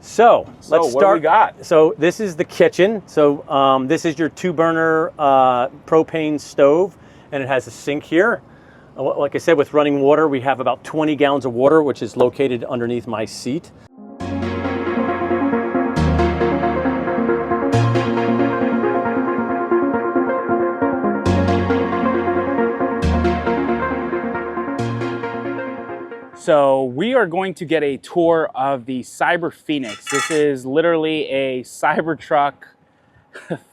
So let's what do we start. got? So this is the kitchen. So this is your 2-burner propane stove, and it has a sink here. Like I said, with running water, we have about 20 gallons of water, which is located underneath my seat. So we are going to get a tour of the CyberPhoenix. This is literally a Cybertruck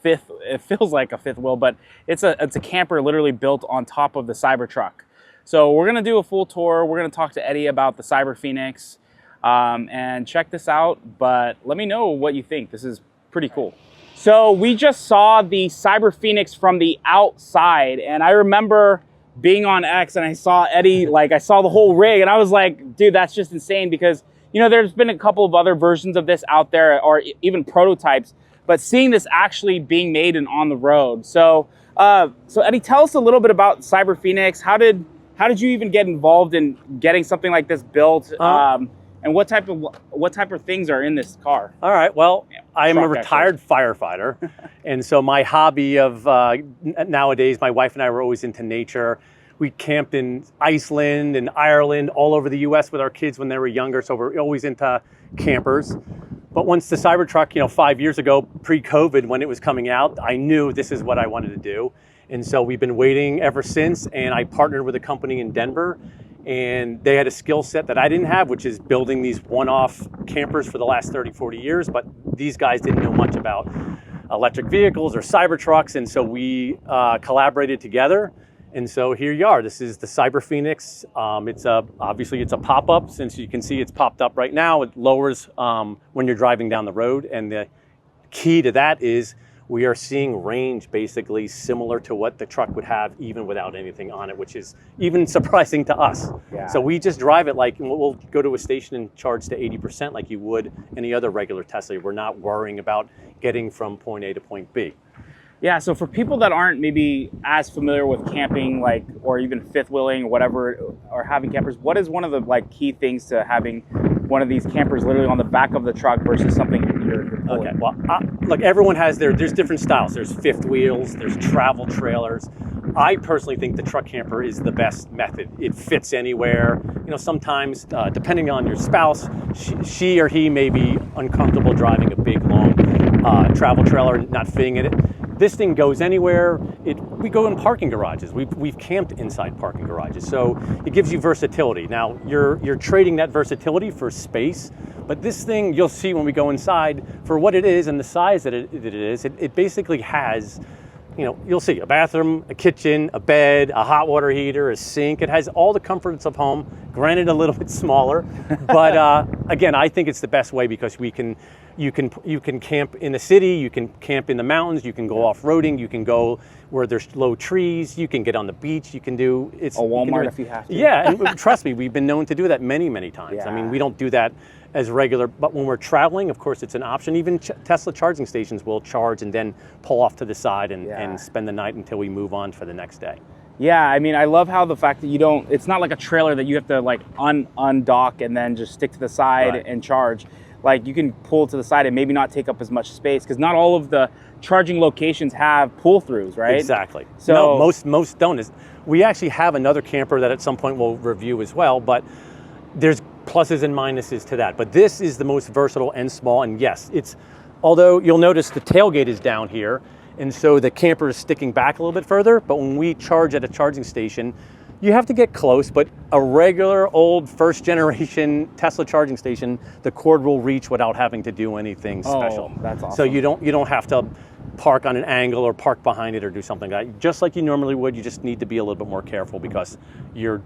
fifth. It feels like a fifth wheel, but it's a camper literally built on top of the Cybertruck. So we're gonna do a full tour. We're gonna talk to Eddie about the CyberPhoenix and check this out. But let me know what you think. This is pretty cool. So we just saw the CyberPhoenix from the outside, and I remember being on X and I saw Eddie, like I saw the whole rig, and I was like, dude, that's just insane, because you know there's been a couple of other versions of this out there, or even prototypes, but seeing this actually being made and on the road. So so Eddie, tell us a little bit about CyberPhoenix. How did you even get involved in getting something like this built? And what type of things are in this car? All right. Well, I am a retired firefighter, and so my hobby of nowadays, my wife and I were always into nature. We camped in Iceland and Ireland, all over the U.S. with our kids when they were younger. So we're always into campers. But once the Cybertruck, 5 years ago, pre-COVID, when it was coming out, I knew this is what I wanted to do. And so we've been waiting ever since. And I partnered with a company in Denver, and they had a skill set that I didn't have, which is building these one-off campers for the last 30, 40 years. But these guys didn't know much about electric vehicles or Cybertrucks. And so we collaborated together. And so here you are. This is the CyberPhoenix. Obviously it's a pop-up. Since you can see it's popped up right now, it lowers when you're driving down the road. And the key to that is we are seeing range basically similar to what the truck would have even without anything on it, which is even surprising to us. Yeah. So we just drive it like, we'll go to a station and charge to 80% like you would any other regular Tesla. We're not worrying about getting from point A to point B. Yeah, so for people that aren't maybe as familiar with camping, like, or even fifth wheeling or whatever, or having campers, what is one of the key things to having one of these campers literally on the back of the truck versus something you're pulling? Okay, well, look, everyone has there's different styles. There's fifth wheels, there's travel trailers. I personally think the truck camper is the best method. It fits anywhere. Sometimes, depending on your spouse, she or he may be uncomfortable driving a big, long travel trailer, not fitting in it. This thing goes anywhere. We go in parking garages. We've camped inside parking garages, so it gives you versatility. Now you're trading that versatility for space, but this thing, you'll see when we go inside, for what it is and the size that it is, it basically has, you'll see a bathroom, a kitchen, a bed, a hot water heater, a sink. It has all the comforts of home. Granted, a little bit smaller, but again, I think it's the best way because you can camp in the city, you can camp in the mountains, you can go off-roading, you can go where there's low trees, you can get on the beach, you can do a Walmart if you have to. Yeah, and trust me, we've been known to do that many, many times. Yeah. I mean, we don't do that as regular, but when we're traveling, of course, it's an option. Even Tesla charging stations will charge and then pull off to the side and spend the night until we move on for the next day. Yeah, I mean, I love how the fact that it's not like a trailer that you have to undock and then just stick to the side and charge. Like you can pull to the side and maybe not take up as much space, because not all of the charging locations have pull-throughs, right? Exactly. So no, most don't. We actually have another camper that at some point we'll review as well, but there's pluses and minuses to that. But this is the most versatile and small, and yes, although you'll notice the tailgate is down here, and so the camper is sticking back a little bit further, but when we charge at a charging station, you have to get close, but a regular old first generation Tesla charging station, the cord will reach without having to do anything special. Oh, that's awesome. So you don't have to park on an angle or park behind it or do something like that. Just like you normally would, you just need to be a little bit more careful because you're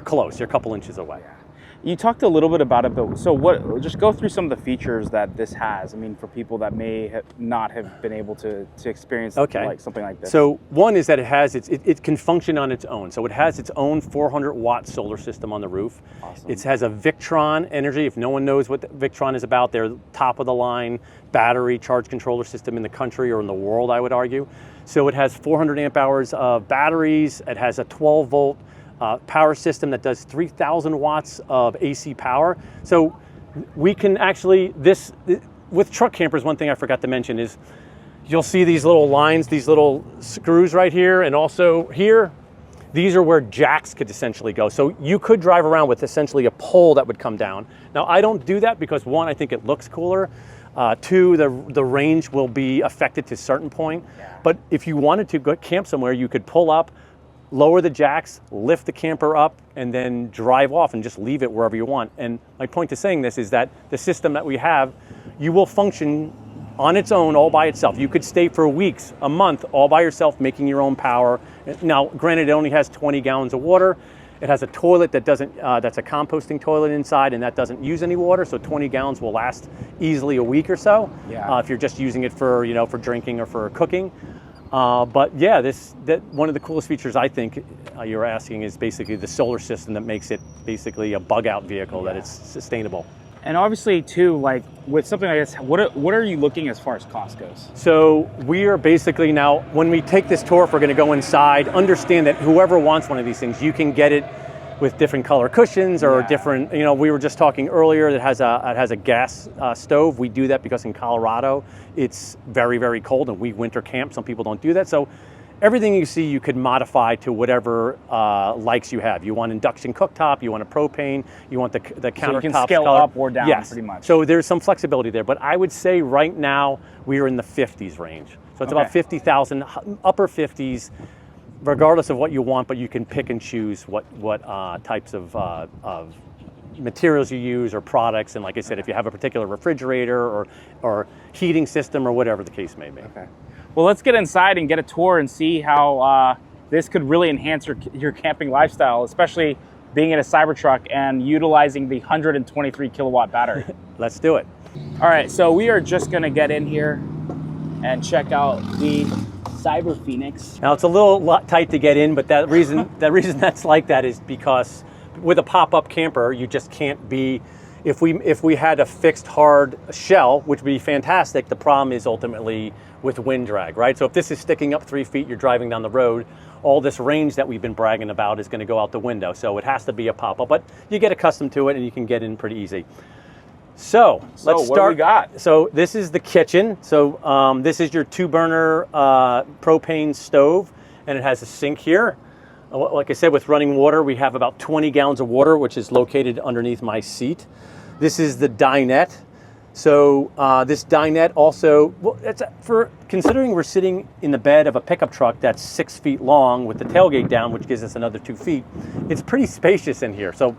close, you're a couple inches away. Yeah. You talked a little bit about it, but just go through some of the features that this has. I mean, for people that may not have been able to experience something like this. So one is that it can function on its own. So it has its own 400-watt solar system on the roof. Awesome. It has a Victron energy. If no one knows what Victron is about, they're top of the line battery charge controller system in the country or in the world, I would argue. So it has 400 amp hours of batteries. It has a 12-volt power system that does 3,000 watts of AC power. So we can actually, with truck campers, one thing I forgot to mention is you'll see these little lines, these little screws right here, and also here. These are where jacks could essentially go. So you could drive around with essentially a pole that would come down. Now, I don't do that because one, I think it looks cooler. Two, the range will be affected to a certain point. Yeah. But if you wanted to go camp somewhere, you could pull up, lower the jacks, lift the camper up, and then drive off and just leave it wherever you want. And my point to saying this is that the system that we have, you will function on its own, all by itself. You could stay for weeks, a month, all by yourself, making your own power. Now, granted, it only has 20 gallons of water. It has a toilet that doesn't, that's a composting toilet inside, and that doesn't use any water, so 20 gallons will last easily a week or so. Yeah. If you're just using it for, for drinking or for cooking. But yeah, one of the coolest features I think you're asking is basically the solar system that makes it basically a bug-out vehicle, that it's sustainable. And obviously, too, like with something like this, what are you looking as far as cost goes? So we are basically now, when we take this tour, if we're going to go inside, understand that whoever wants one of these things, you can get it with different color cushions or different. We were just talking earlier that it has a gas stove. We do that because in Colorado it's very, very cold and we winter camp. Some people don't do that. So everything you see, you could modify to whatever likes you have. You want induction cooktop, you want a propane, you want the countertop. So you can scale color. up or down, pretty much. So there's some flexibility there, but I would say right now we are in the 50s range. So it's about 50,000, upper 50s, regardless of what you want. But you can pick and choose what types of materials you use or products. And like I said, if you have a particular refrigerator or heating system or whatever the case may be. Okay. Well, let's get inside and get a tour and see how this could really enhance your camping lifestyle, especially being in a Cybertruck and utilizing the 123 kilowatt battery. Let's do it. All right, so we are just gonna get in here and check out the CyberPhoenix. Now it's a little tight to get in, but that reason that's like that is because with a pop-up camper, you just can't be. If we had a fixed hard shell, which would be fantastic, the problem is ultimately with wind drag, right? So if this is sticking up 3 feet, you're driving down the road, all this range that we've been bragging about is going to go out the window. So it has to be a pop-up, but you get accustomed to it and you can get in pretty easy. So let's start. What do we got? So this is the kitchen. So this is your 2-burner propane stove, and it has a sink here. Like I said, with running water, we have about 20 gallons of water, which is located underneath my seat. This is the dinette. So this dinette also, for considering we're sitting in the bed of a pickup truck that's 6 feet long with the tailgate down, which gives us another 2 feet, it's pretty spacious in here. So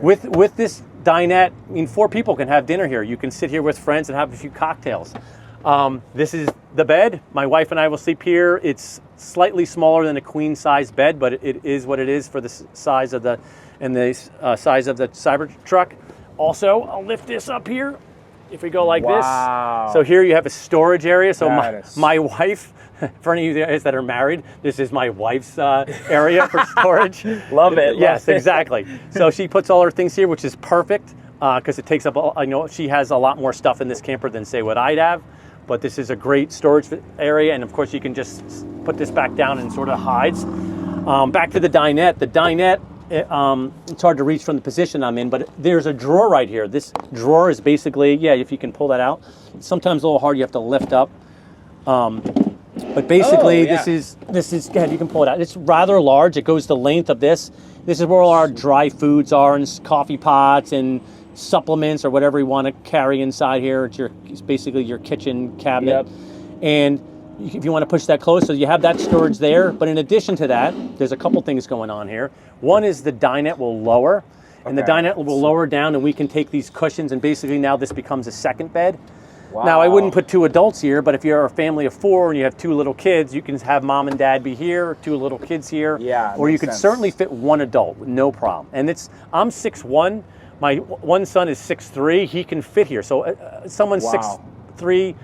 with this dinette, 4 people can have dinner here. You can sit here with friends and have a few cocktails. This is the bed. My wife and I will sleep here. It's slightly smaller than a queen size bed, but it is what it is for the size of the size of the Cybertruck. Also, I'll lift this up here. If we go like this, so here you have a storage area. So my wife, for any of you guys that are married, this is my wife's area for storage. Love it. Yes, exactly. So she puts all her things here, which is perfect because it takes up. I know she has a lot more stuff in this camper than say what I'd have, but this is a great storage area. And of course, you can just put this back down and sort of hides. Back to the dinette. The dinette. It's hard to reach from the position I'm in, but there's a drawer right here. This drawer is basically, if you can pull that out. It's sometimes a little hard, you have to lift up. But basically, this is, go ahead, you can pull it out. It's rather large. It goes the length of this. This is where all our dry foods are, and coffee pots and supplements or whatever you want to carry inside here. It's basically your kitchen cabinet. And if you want to push that close, so you have that storage there. But in addition to that, there's a couple things going on here. One is the dinette will lower, and the dinette will lower down, and we can take these cushions, and basically now this becomes a second bed. Wow. Now, I wouldn't put 2 adults here, but if you're a family of 4 and you have 2 little kids, you can have mom and dad be here, 2 little kids here. Or you could certainly fit 1 adult, no problem. And I'm 6'1". My one son is 6'3". He can fit here. So someone's 6'3".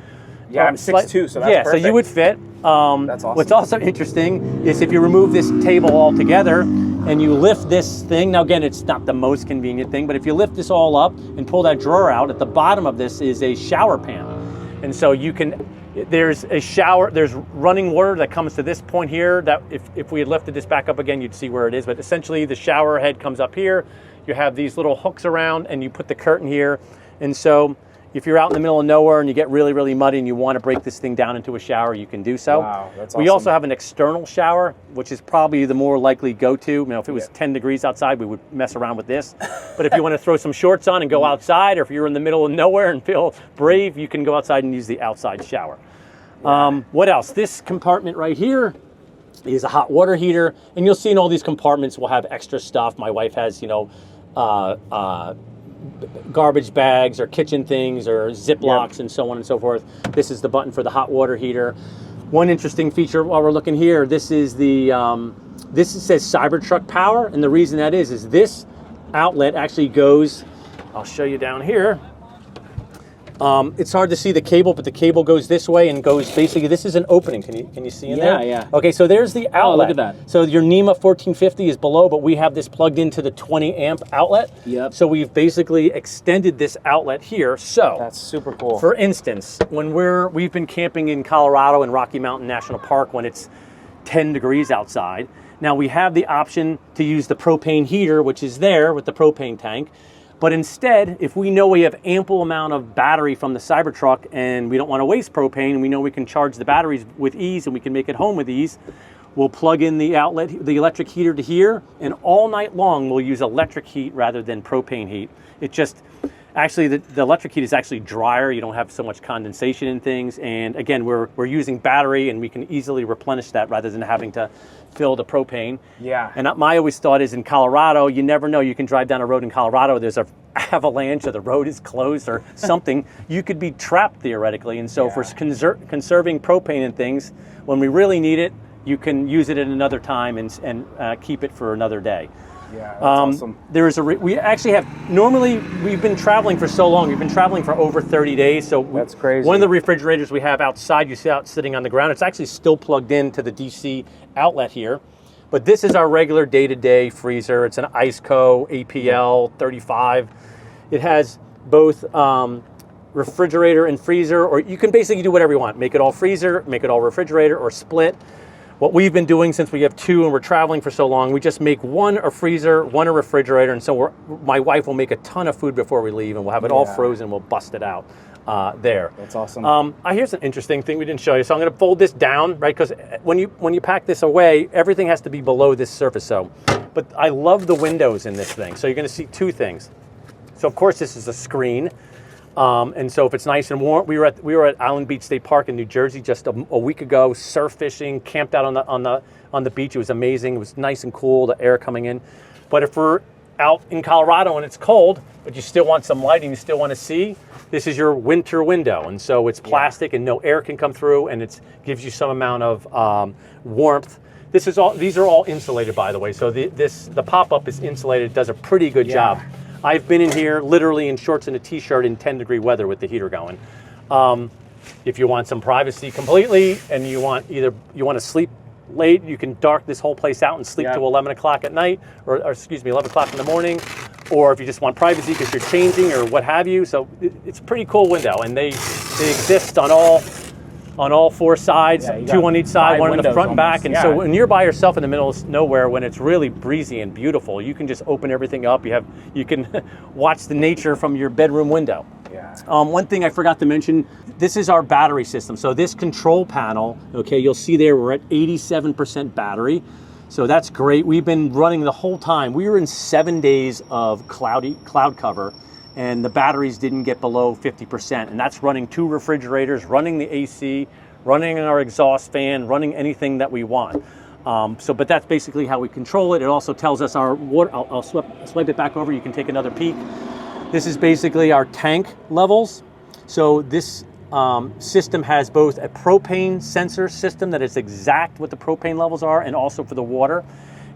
Yeah, I'm 6'2", so that's perfect. So you would fit. That's awesome. What's also interesting is if you remove this table altogether and you lift this thing, now again, it's not the most convenient thing, but if you lift this all up and pull that drawer out, at the bottom of this is a shower pan. And so there's a shower, there's running water that comes to this point here, that if we had lifted this back up again, you'd see where it is. But essentially the shower head comes up here. You have these little hooks around and you put the curtain here. And so if you're out in the middle of nowhere and you get really, really muddy and you want to break this thing down into a shower, you can do so. Wow, that's awesome. We also have an external shower, which is probably the more likely go-to. You know, if it was 10 degrees outside, we would mess around with this. But if you want to throw some shorts on and go outside, or if you're in the middle of nowhere and feel brave, you can go outside and use the outside shower. What else? This compartment right here is a hot water heater, and you'll see in all these compartments we'll have extra stuff. My wife has, you know, garbage bags or kitchen things or Ziplocs and so on and so forth. This is the button for the hot water heater. One interesting feature while we're looking here, this is the, this says Cybertruck power, and the reason that is this outlet actually goes, I'll show you down here. It's hard to see the cable, but the cable goes this way and goes basically, this is an opening. Can you see in there? Yeah. Okay, so there's the outlet. Oh, look at that. So your NEMA 1450 is below, but we have this plugged into the 20 amp outlet. Yep. So we've basically extended this outlet here. So that's super cool. For instance, when we've been camping in Colorado in Rocky Mountain National Park when it's 10 degrees outside. Now we have the option to use the propane heater, which is there with the propane tank. But instead, if we know we have ample amount of battery from the Cybertruck and we don't want to waste propane, and we know we can charge the batteries with ease and we can make it home with ease, we'll plug in the outlet, the electric heater to here, and all night long we'll use electric heat rather than propane heat. It just, actually the electric heat is actually drier. You don't have so much condensation in things. And again, we're using battery and we can easily replenish that rather than having to fill the propane. Yeah. And my always thought is in Colorado, you never know. You can drive down a road in Colorado, there's an avalanche or the road is closed or something. You could be trapped theoretically. And so for conserving propane and things, when we really need it, you can use it at another time and keep it for another day. Yeah, that's awesome. There is we actually have, normally we've been traveling for so long, we've been traveling for over 30 days. So that's crazy. One of the refrigerators we have outside, you see out sitting on the ground, it's actually still plugged into the DC outlet here. But this is our regular day-to-day freezer. It's an IceCo APL 35. It has both refrigerator and freezer, or you can basically do whatever you want. Make it all freezer, make it all refrigerator, or split. What we've been doing since we have two and we're traveling for so long, we just make one a freezer, one a refrigerator, and so my wife will make a ton of food before we leave, and we'll have it all frozen. We'll bust it out there. That's awesome. Here's an interesting thing we didn't show you. So I'm going to fold this down, right? Because when you pack this away, everything has to be below this surface. So, but I love the windows in this thing. So you're going to see two things. So of course this is a screen. And so if it's nice and warm, we were at Island Beach State Park in New Jersey just a week ago, surf fishing, camped out on the beach. It was amazing. It was nice and cool, the air coming in. But if we're out in Colorado and it's cold, but you still want some light and you still want to see, this is your winter window. And so it's plastic and no air can come through, and it gives you some amount of warmth. These are all insulated, by the way. So the pop-up is insulated. It does a pretty good job. I've been in here literally in shorts and a t-shirt in 10-degree weather with the heater going. If you want some privacy completely and you want to sleep late, you can dark this whole place out and sleep till 11 o'clock at night, or excuse me, 11 o'clock in the morning. Or if you just want privacy because you're changing or what have you. So it's a pretty cool window, and they exist on all four sides, two on each side, one in the front and back. And so when you're by yourself in the middle of nowhere, when it's really breezy and beautiful, you can just open everything up. You can watch the nature from your bedroom window. One thing I forgot to mention, this is our battery system. So this control panel, okay, you'll see there we're at 87% battery. So that's great. We've been running the whole time. We were in 7 days of cloud cover, and the batteries didn't get below 50%. And that's running 2 refrigerators, running the AC, running our exhaust fan, running anything that we want. But that's basically how we control it. It also tells us our water. I'll swipe it back over. You can take another peek. This is basically our tank levels. So this system has both a propane sensor system that is exact what the propane levels are, and also for the water.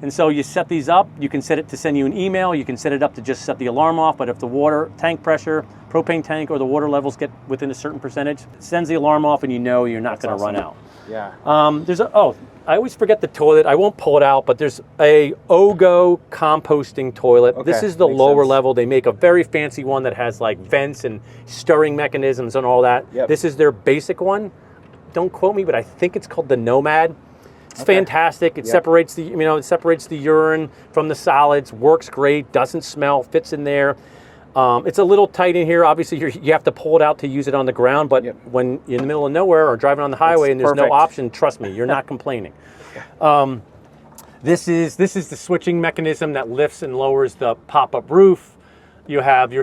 And so you set these up, you can set it to send you an email, you can set it up to just set the alarm off, but if the water tank pressure, propane tank, or the water levels get within a certain percentage, it sends the alarm off and you know you're not going to run out. I always forget the toilet. I won't pull it out, but there's a OGO composting toilet. This is the lower level. They make a very fancy one that has like vents and stirring mechanisms and all that. This is their basic one. Don't quote me, but I think it's called the Nomad. It's fantastic. It separates the urine from the solids. Works great. Doesn't smell. Fits in there. It's a little tight in here. Obviously, you have to pull it out to use it on the ground, but when you're in the middle of nowhere or driving on the highway and there's no option, trust me, you're not complaining. This is the switching mechanism that lifts and lowers the pop-up roof. You have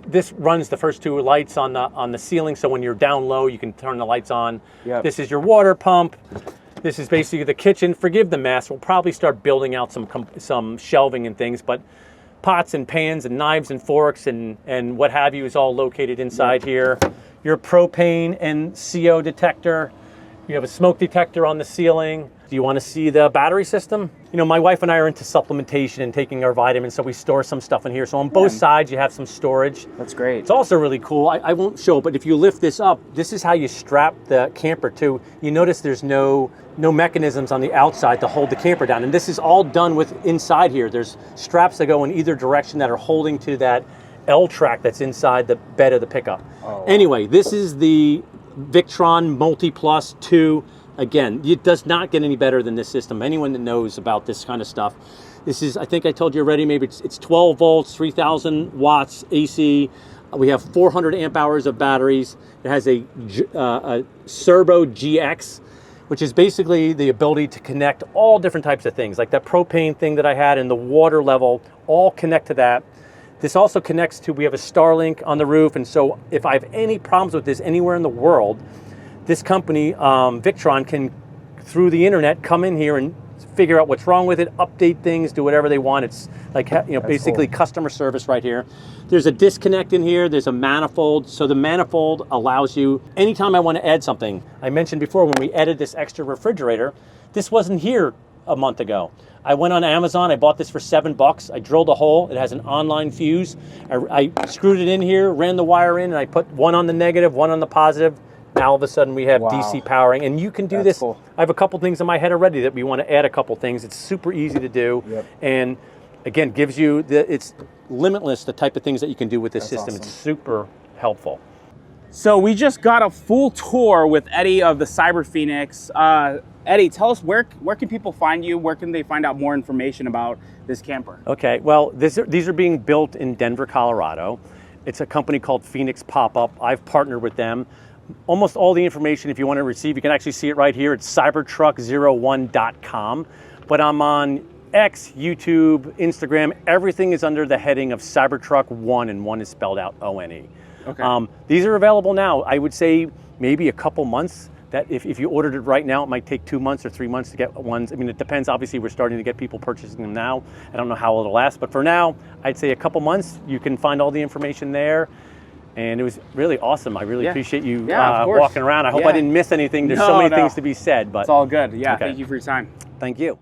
this runs the first two lights on the ceiling, so when you're down low, you can turn the lights on. This is your water pump. This is basically the kitchen. Forgive the mess. We'll probably start building out some shelving and things, but pots and pans and knives and forks and what have you is all located inside here. Your propane and CO detector. You have a smoke detector on the ceiling. Do you want to see the battery system? You know, my wife and I are into supplementation and taking our vitamins, so we store some stuff in here. So on both sides, you have some storage. That's great. It's also really cool. I won't show it, but if you lift this up, this is how you strap the camper to. You notice there's no mechanisms on the outside to hold the camper down. And this is all done with inside here. There's straps that go in either direction that are holding to that L track that's inside the bed of the pickup. Oh, wow. Anyway, this is the Victron Multi Plus 2. Again, it does not get any better than this system. Anyone that knows about this kind of stuff. This is, I think I told you already, maybe it's 12 volts, 3,000 watts AC. We have 400 amp hours of batteries. It has a Servo GX, which is basically the ability to connect all different types of things, like that propane thing that I had and the water level, all connect to that. This also connects to, we have a Starlink on the roof, and so if I have any problems with this anywhere in the world, this company, Victron, can, through the internet, come in here and figure out what's wrong with it, update things, do whatever they want. It's like, you know, basically customer service right here. There's a disconnect in here. There's a manifold. So the manifold allows you, anytime I want to add something. I mentioned before when we added this extra refrigerator, this wasn't here a month ago. I went on Amazon, I bought this for $7. I drilled a hole, it has an online fuse. I screwed it in here, ran the wire in, and I put one on the negative, one on the positive. Now all of a sudden we have DC powering, and you can do this. Cool. I have a couple things in my head already that we want to add a couple things. It's super easy to do, and again, gives you, it's limitless the type of things that you can do with this system. Awesome. It's super helpful. So we just got a full tour with Eddie of the CyberPhoenix. Eddie, tell us where can people find you? Where can they find out more information about this camper? Okay, well, these are being built in Denver, Colorado. It's a company called Phoenix Pop-Up. I've partnered with them. Almost all the information, if you want to receive, you can actually see it right here. It's cybertruck01.com. But I'm on X, YouTube, Instagram. Everything is under the heading of Cybertruck 1, and 1 is spelled out O-N-E. Okay. These are available now. I would say maybe a couple months. That if you ordered it right now, it might take 2 months or 3 months to get ones. I mean, it depends. Obviously, we're starting to get people purchasing them now. I don't know how it'll last, but for now, I'd say a couple months. You can find all the information there. And it was really awesome. I really appreciate you walking around. I hope I didn't miss anything. There's so many things to be said, but it's all good. Yeah, thank you for your time. Thank you.